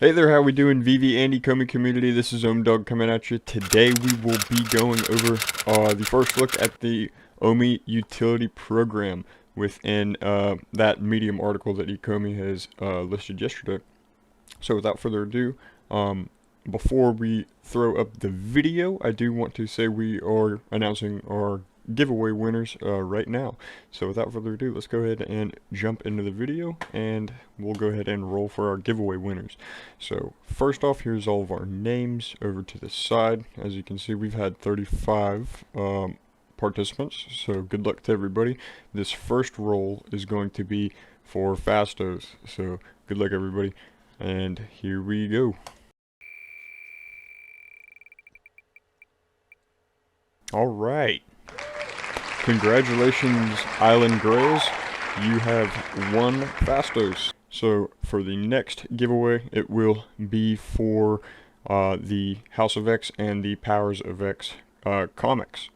Hey there, how we doing, Veve and Ecomi community? This is OhmDawg coming at you. Today we will be going over the first look at the Omi Utility Program within that Medium article that Ecomi has listed yesterday. So without further ado, before we throw up the video, I do want to say we are announcing our giveaway winners right now. So without further ado, let's go ahead and jump into the video and we'll go ahead and roll for our giveaway winners. So first off, here's all of our names over to the side. As you can see, we've had 35 participants, so good luck to everybody. This first roll is going to be for Fastos, so good luck everybody, and here we go. Alright, congratulations Island Grays, you have won Fastos. So for the next giveaway, it will be for the House of X and the Powers of X comics.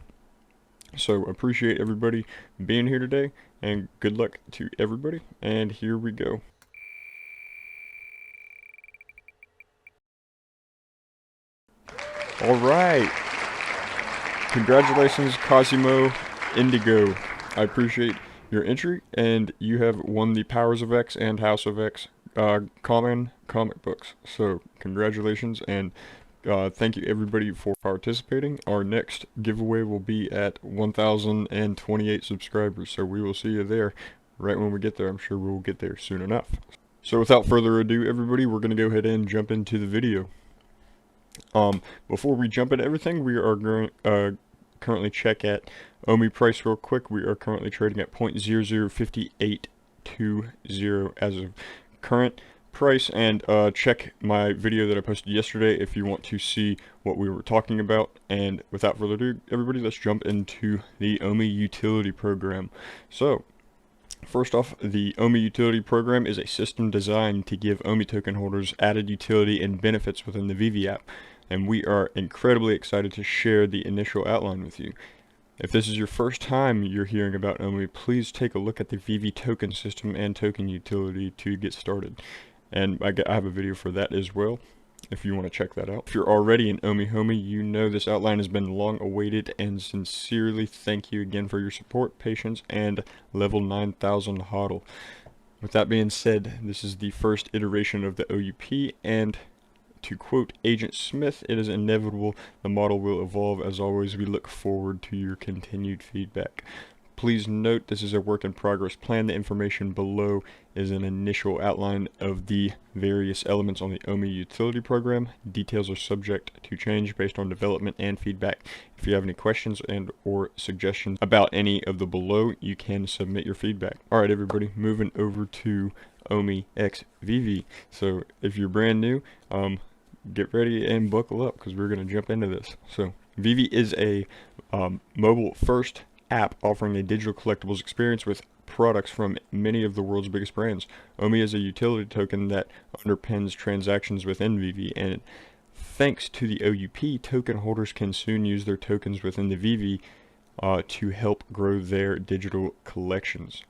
So appreciate everybody being here today, and good luck to everybody, and here we go. Alright, congratulations Cosimo Indigo, I appreciate your entry, and you have won the Powers of X and House of X common comic books. So congratulations, and thank you everybody for participating. Our next giveaway will be at 1,028 subscribers, so we will see you there right when we get there. I'm sure we'll get there soon enough. So without further ado, everybody, we're going to go ahead and jump into the video. Before we jump into everything, we are going currently check at Omi price real quick. We are currently trading at 0.005820 as of current price, and check my video that I posted yesterday if you want to see what we were talking about. And without further ado, everybody, let's jump into the Omi Utility Program. So first off, the Omi Utility Program is a system designed to give Omi token holders added utility and benefits within the Veve app, and we are incredibly excited to share the initial outline with you. If this is your first time you're hearing about Omi, please take a look at the Veve token system and token utility to get started. And I have a video for that as well, if you want to check that out. If you're already an Omi homie, you know this outline has been long awaited, and sincerely thank you again for your support, patience, and level 9000 hodl. With that being said, this is the first iteration of the OUP, and to quote Agent Smith, it is inevitable the model will evolve. As always, we look forward to your continued feedback. Please note this is a work in progress plan. The information below is an initial outline of the various elements on the Omi Utility Program. Details are subject to change based on development and feedback. If you have any questions and or suggestions about any of the below, you can submit your feedback. Alright everybody, moving over to Omi x Veve. So if you're brand new, get ready and buckle up because we're going to jump into this. So Veve is a mobile first app offering a digital collectibles experience with products from many of the world's biggest brands. Omi is a utility token that underpins transactions within Veve, and thanks to the OUP, token holders can soon use their tokens within the Veve to help grow their digital collections.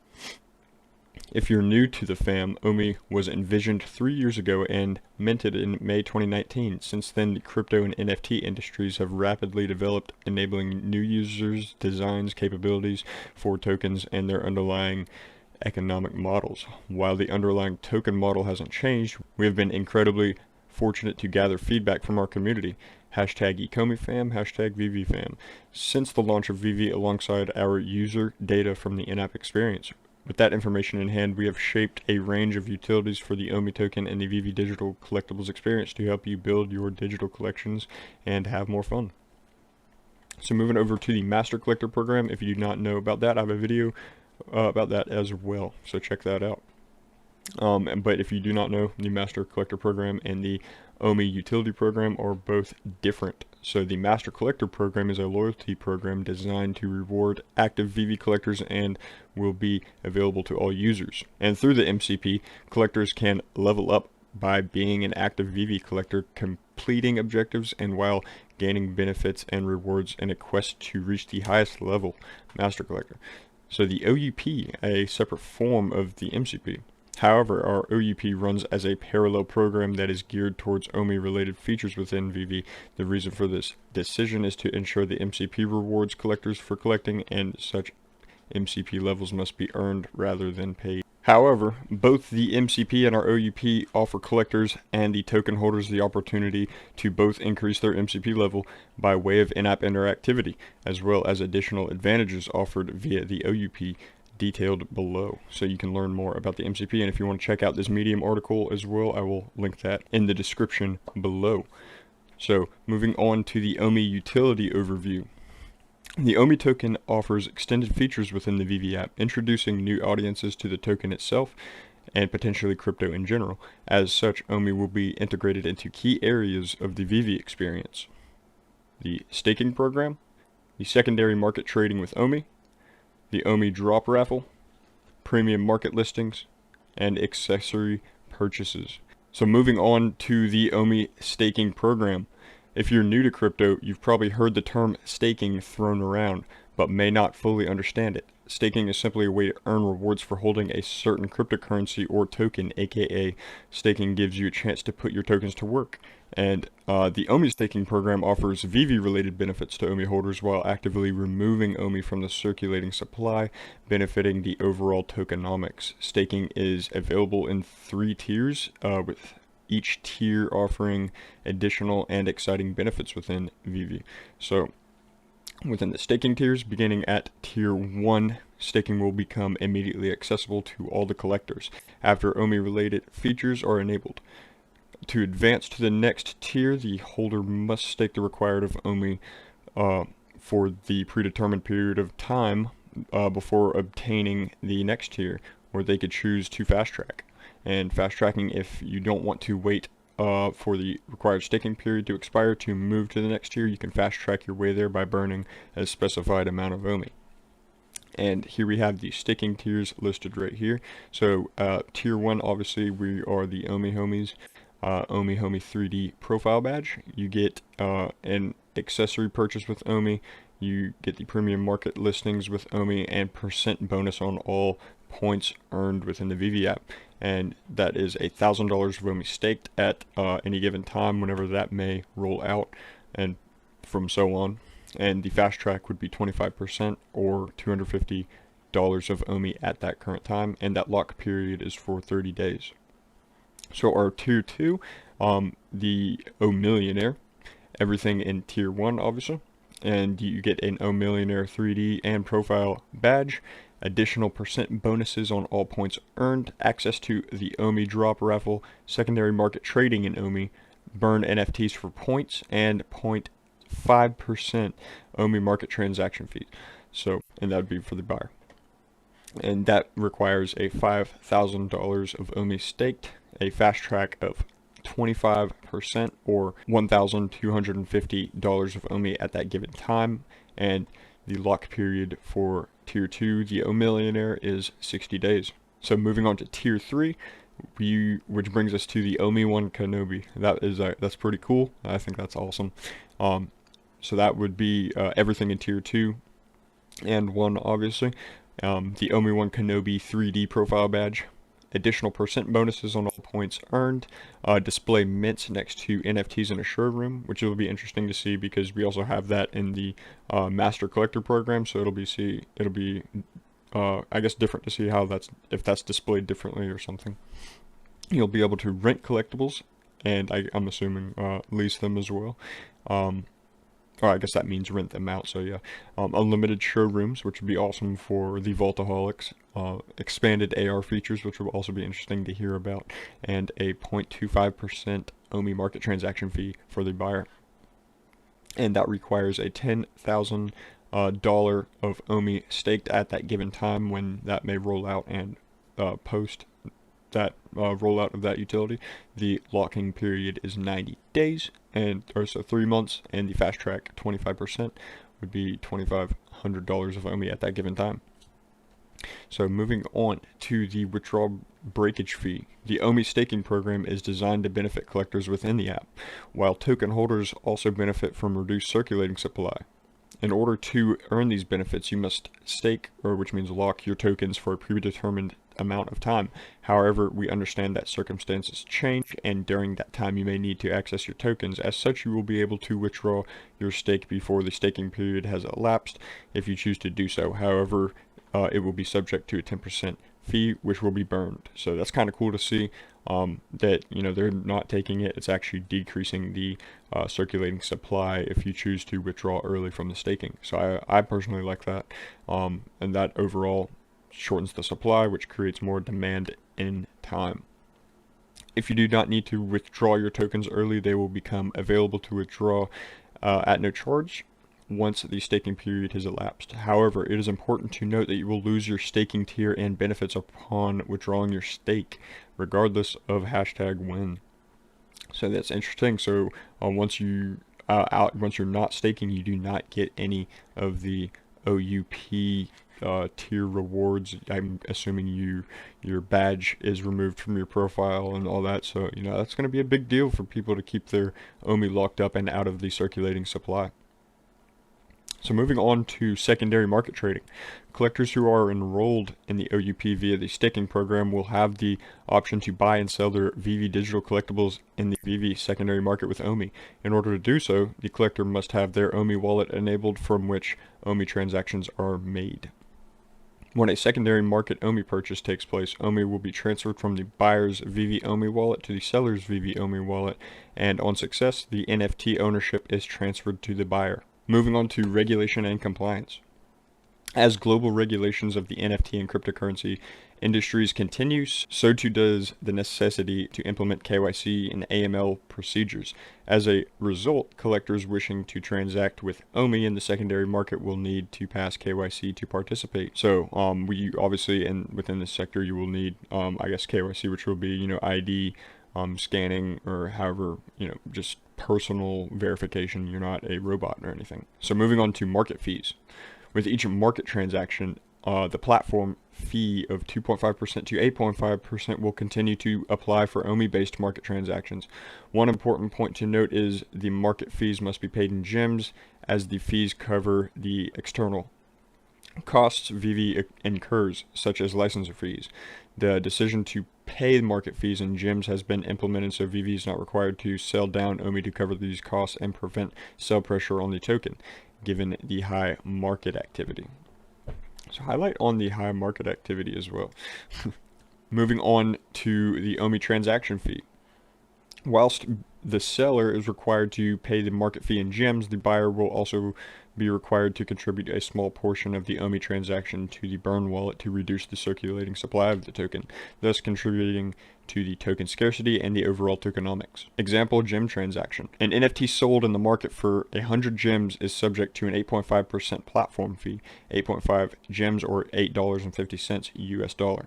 If you're new to the fam, Omi was envisioned 3 years ago and minted in May 2019. Since then, the crypto and NFT industries have rapidly developed, enabling new users, designs, capabilities for tokens and their underlying economic models. While the underlying token model hasn't changed, we have been incredibly fortunate to gather feedback from our community. Hashtag Ecomi fam, hashtag Veve fam. Since the launch of Veve, alongside our user data from the in-app experience. With that information in hand, we have shaped a range of utilities for the Omi token and the Veve digital collectibles experience to help you build your digital collections and have more fun. So moving over to the Master Collector Program, if you do not know about that, I have a video about that as well, so check that out. But if you do not know, the Master Collector Program and the Omi Utility Program are both different. So the Master Collector Program is a loyalty program designed to reward active Veve collectors and will be available to all users. And through the MCP, collectors can level up by being an active Veve collector, completing objectives, and while gaining benefits and rewards in a quest to reach the highest level, Master Collector. So the OUP, a separate form of the MCP, However, our OUP runs as a parallel program that is geared towards OMI-related features within Veve. The reason for this decision is to ensure the MCP rewards collectors for collecting, and such MCP levels must be earned rather than paid. However, both the MCP and our OUP offer collectors and the token holders the opportunity to both increase their MCP level by way of in-app interactivity, as well as additional advantages offered via the OUP detailed below. So you can learn more about the MCP, and if you want to check out this Medium article as well, I will link that in the description below. So moving on to the Omi utility overview. The Omi token offers extended features within the Veve app, introducing new audiences to the token itself and potentially crypto in general. As such, Omi will be integrated into key areas of the Veve experience: the staking program, the secondary market trading with Omi, the Omi Drop Raffle, premium market listings, and accessory purchases. So moving on to the Omi staking program. If you're new to crypto, you've probably heard the term staking thrown around, but may not fully understand it. Staking is simply a way to earn rewards for holding a certain cryptocurrency or token, aka staking gives you a chance to put your tokens to work. And the Omi staking program offers Veve-related benefits to Omi holders while actively removing Omi from the circulating supply, benefiting the overall tokenomics. Staking is available in 3 tiers, with each tier offering additional and exciting benefits within Veve. So within the staking tiers, beginning at tier 1, staking will become immediately accessible to all the collectors after Omi related features are enabled. To advance to the next tier, the holder must stake the required of Omi for the predetermined period of time before obtaining the next tier, where they could choose to fast track. And fast tracking, if you don't want to wait for the required staking period to expire to move to the next tier, you can fast track your way there by burning a specified amount of Omi. And here we have the staking tiers listed right here. So tier 1, obviously we are the Omi homies. Omi Homie 3D profile badge. You get an accessory purchase with Omi. You get the premium market listings with Omi and percent bonus on all points earned within the Veve app. And that is $1,000 of Omi staked at any given time, whenever that may roll out, and from so on. And the fast track would be 25% or $250 of Omi at that current time, and that lock period is for 30 days. So our tier 2, the OMillionaire, everything in tier 1 obviously, and you get an OMillionaire 3D and profile badge, additional percent bonuses on all points earned, access to the Omi Drop Raffle, secondary market trading in Omi, burn NFTs for points, and 0.5% Omi market transaction fees. So, and that would be for the buyer. And that requires a $5,000 of Omi staked, a fast track of 25% or $1,250 of Omi at that given time, and the lock period for tier 2, the OMillionaire, is 60 days. So moving on to tier 3, which brings us to the OMIOne Kenobi. That's pretty cool. I think that's awesome. So that would be everything in tier 2 and 1, obviously. The OMIOne Kenobi 3D profile badge, additional percent bonuses on all points earned, display mints next to NFTs in a showroom, which will be interesting to see because we also have that in the Master Collector program. So it'll be I guess different to see how if that's displayed differently or something. You'll be able to rent collectibles, and I'm assuming lease them as well. Or I guess that means rent them out, so yeah. Unlimited showrooms, which would be awesome for the Vaultaholics. Expanded AR features, which will also be interesting to hear about. And a 0.25% Omi market transaction fee for the buyer. And that requires a $10,000 of Omi staked at that given time when that may roll out, and post that rollout of that utility, the locking period is 90 days, so 3 months, and the fast track 25% would be $2,500 of Omi at that given time. So moving on to the withdrawal breakage fee. The Omi staking program is designed to benefit collectors within the app, while token holders also benefit from reduced circulating supply. In order to earn these benefits, you must stake, which means lock your tokens for a predetermined amount of time. However, we understand that circumstances change, and during that time you may need to access your tokens. As such, you will be able to withdraw your stake before the staking period has elapsed if you choose to do so. However, it will be subject to a 10% fee, which will be burned. So that's kind of cool to see, that, you know, they're not taking it. It's actually decreasing the circulating supply if you choose to withdraw early from the staking. So I personally like that, and that overall shortens the supply, which creates more demand in time. If you do not need to withdraw your tokens early, they will become available to withdraw at no charge once the staking period has elapsed. However, it is important to note that you will lose your staking tier and benefits upon withdrawing your stake, regardless of #when. So that's interesting. So once you're not staking, you do not get any of the OUP tier rewards. I'm assuming your badge is removed from your profile and all that. So, you know, that's going to be a big deal for people to keep their OMI locked up and out of the circulating supply. So moving on to secondary market trading. Collectors who are enrolled in the OUP via the staking program will have the option to buy and sell their Veve digital collectibles in the Veve secondary market with Omi. In order to do so, the collector must have their Omi wallet enabled from which Omi transactions are made. When a secondary market Omi purchase takes place, Omi will be transferred from the buyer's Veve Omi wallet to the seller's Veve Omi wallet, and on success, the NFT ownership is transferred to the buyer. Moving on to regulation and compliance. As global regulations of the NFT and cryptocurrency industries continues, so too does the necessity to implement KYC and AML procedures. As a result, collectors wishing to transact with Omi in the secondary market will need to pass KYC to participate. So we obviously, and within this sector, you will need, I guess, KYC, which will be, you know, ID, scanning, or however, you know, just personal verification. You're not a robot or anything. So moving on to market fees. With each market transaction, the platform fee of 2.5% to 8.5% will continue to apply for OMI-based market transactions. One important point to note is the market fees must be paid in gems, as the fees cover the external costs Veve incurs, such as licensor fees. The decision to pay market fees in gems has been implemented, so Veve is not required to sell down Omi to cover these costs and prevent sell pressure on the token, given the high market activity. So highlight on the high market activity as well. Moving on to the Omi Transaction Fee. Whilst the seller is required to pay the market fee in gems, the buyer will also be required to contribute a small portion of the Omi transaction to the burn wallet to reduce the circulating supply of the token, thus contributing to the token scarcity and the overall tokenomics. Example, gem transaction. An NFT sold in the market for 100 gems is subject to an 8.5% platform fee, 8.5 gems or $8.50 US dollar.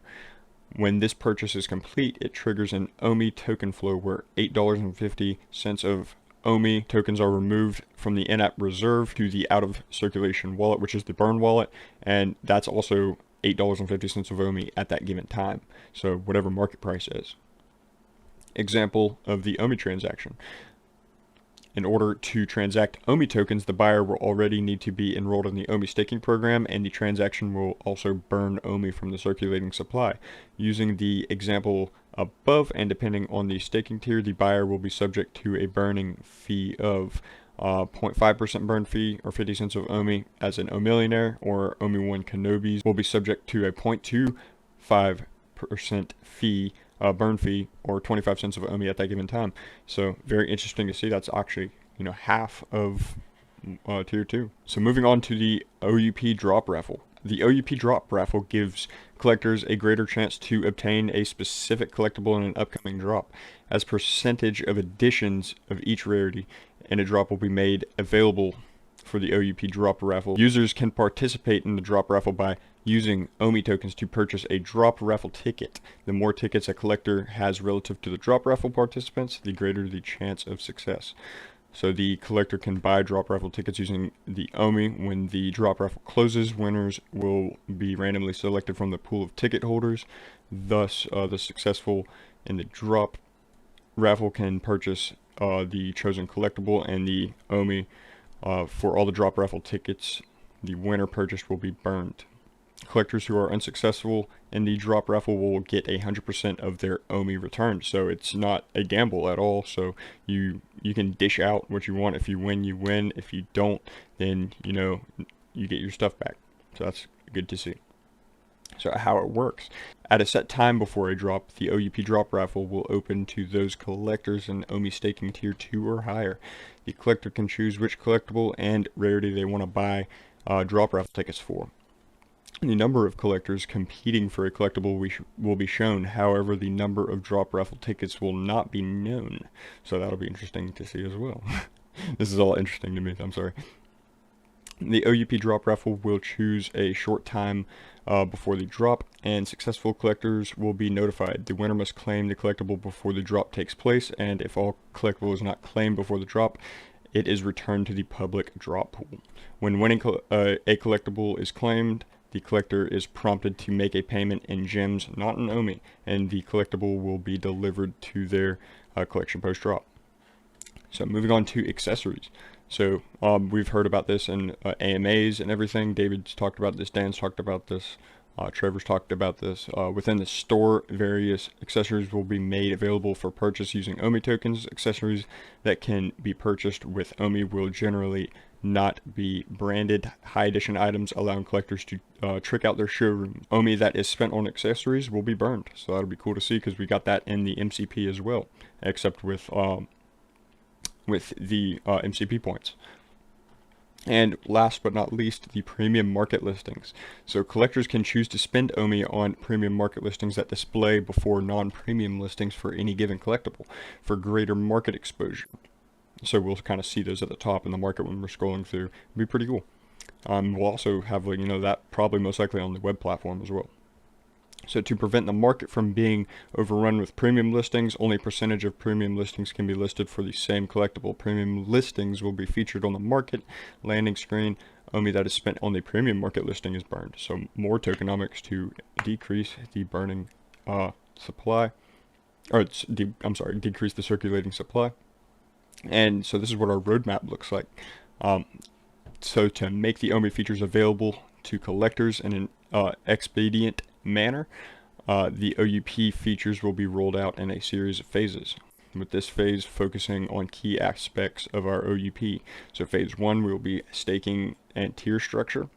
When this purchase is complete, it triggers an Omi token flow where $8.50 of Omi tokens are removed from the in-app reserve to the out-of-circulation wallet, which is the burn wallet, and that's also $8.50 of Omi at that given time, so whatever market price is. Example of the Omi transaction. In order to transact Omi tokens, the buyer will already need to be enrolled in the Omi staking program, and the transaction will also burn Omi from the circulating supply. Using the example above, and depending on the staking tier, the buyer will be subject to a burning fee of 0.5% burn fee or 50 cents of Omi, as an OMIllionaire or OMI-One Kenobis will be subject to a 0.25% fee, burn fee, or 25 cents of Omi at that given time. So very interesting to see. That's actually, you know, half of tier 2. So moving on to the OUP Drop Raffle. The OUP Drop Raffle gives collectors a greater chance to obtain a specific collectible in an upcoming drop. As percentage of additions of each rarity and a drop will be made available for the OUP Drop Raffle. Users can participate in the Drop Raffle by using Omi tokens to purchase a Drop Raffle ticket. The more tickets a collector has relative to the Drop Raffle participants, the greater the chance of success. So the collector can buy Drop Raffle tickets using the Omi. When the Drop Raffle closes, winners will be randomly selected from the pool of ticket holders. Thus, the successful in the Drop Raffle can purchase the chosen collectible, and the Omi for all the Drop Raffle tickets the winner purchased will be burned. Collectors who are unsuccessful in the drop raffle will get 100% of their Omi returned. So it's not a gamble at all. So you can dish out what you want. If you win, you win. If you don't, then you get your stuff back. So that's good to see. So how it works: at a set time before a drop, the OUP drop raffle will open to those collectors in Omi staking tier 2 or higher. The collector can choose which collectible and rarity they want to buy drop raffle tickets for. The number of collectors competing for a collectible will be shown. However, the number of drop raffle tickets will not be known. So that'll be interesting to see as well. This is all interesting to me, I'm sorry. The OUP drop raffle will choose a short time before the drop, and successful collectors will be notified. The winner must claim the collectible before the drop takes place, and if all collectible is not claimed before the drop, it is returned to the public drop pool. When winning a collectible is claimed, the collector is prompted to make a payment in gems, not in Omi, and the collectible will be delivered to their collection post-drop. So moving on to accessories. So we've heard about this in AMAs and everything. David's talked about this, Dan's talked about this, Trevor's talked about this. Within the store, various accessories will be made available for purchase using Omi tokens. Accessories that can be purchased with Omi will generally not be branded high edition items, allowing collectors to trick out their showroom. Omi that is spent on accessories will be burned, so that'll be cool to see, because we got that in the MCP as well, except with the MCP points. And last but not least, the premium market listings. So collectors can choose to spend Omi on premium market listings that display before non-premium listings for any given collectible for greater market exposure. So we'll kind of see those at the top in the market when we're scrolling through. It'll be pretty cool. We'll also have that probably most likely on the web platform as well. So to prevent the market from being overrun with premium listings, only a percentage of premium listings can be listed for the same collectible. Premium listings will be featured on the market landing screen. Omi that is spent on the premium market listing is burned. So more tokenomics to decrease the burning supply, or decrease the circulating supply. And so this is what our roadmap looks like. So to make the Omi features available to collectors in an expedient manner, the OUP features will be rolled out in a series of phases, with this phase focusing on key aspects of our OUP. So phase 1, we will be staking and tier structure.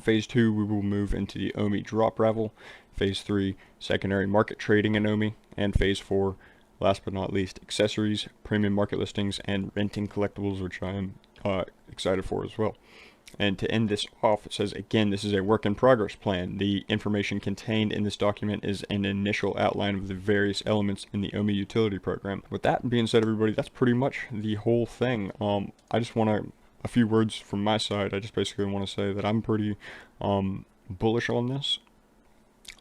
Phase 2, we will move into the Omi Drop Raffle. Phase 3, secondary market trading in Omi. And phase 4, last but not least, accessories, premium market listings, and renting collectibles, which I am excited for as well. And to end this off, it says, again, this is a work in progress plan. The information contained in this document is an initial outline of the various elements in the Omi Utility Program. With that being said, everybody, that's pretty much the whole thing. I just want a few words from my side. I just basically want to say that I'm pretty bullish on this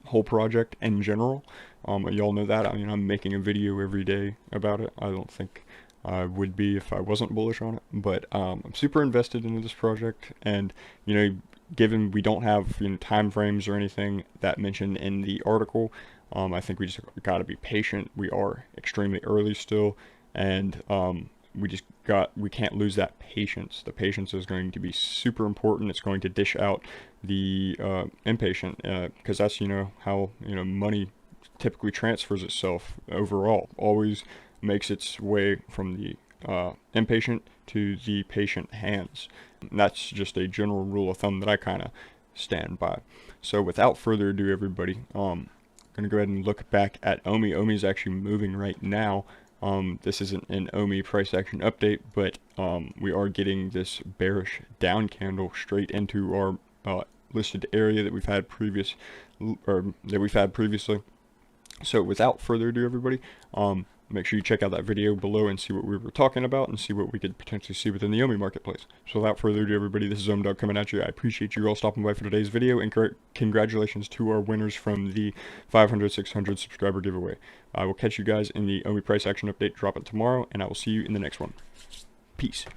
whole project in general. Y'all know that. I mean, I'm making a video every day about it. I don't think I would be if I wasn't bullish on it, but I'm super invested into this project, and given we don't have time frames or anything that mentioned in the article, I think we just got to be patient. We are extremely early still, and we can't lose that patience. The patience is going to be super important. It's going to dish out the impatient, because that's how money typically transfers itself overall. Always makes its way from the impatient to the patient hands. And that's just a general rule of thumb that I kind of stand by. So without further ado, everybody, I'm going to go ahead and look back at Omi. Omi is actually moving right now. This isn't an Omi price action update, but we are getting this bearish down candle straight into our listed area that we've had previously. So without further ado, everybody, make sure you check out that video below and see what we were talking about and see what we could potentially see within the Omi marketplace. So without further ado, everybody, this is OhmDawg coming at you. I appreciate you all stopping by for today's video, and congratulations to our winners from the 500-600 subscriber giveaway. I will catch you guys in the Omi price action update dropping tomorrow, and I will see you in the next one. Peace.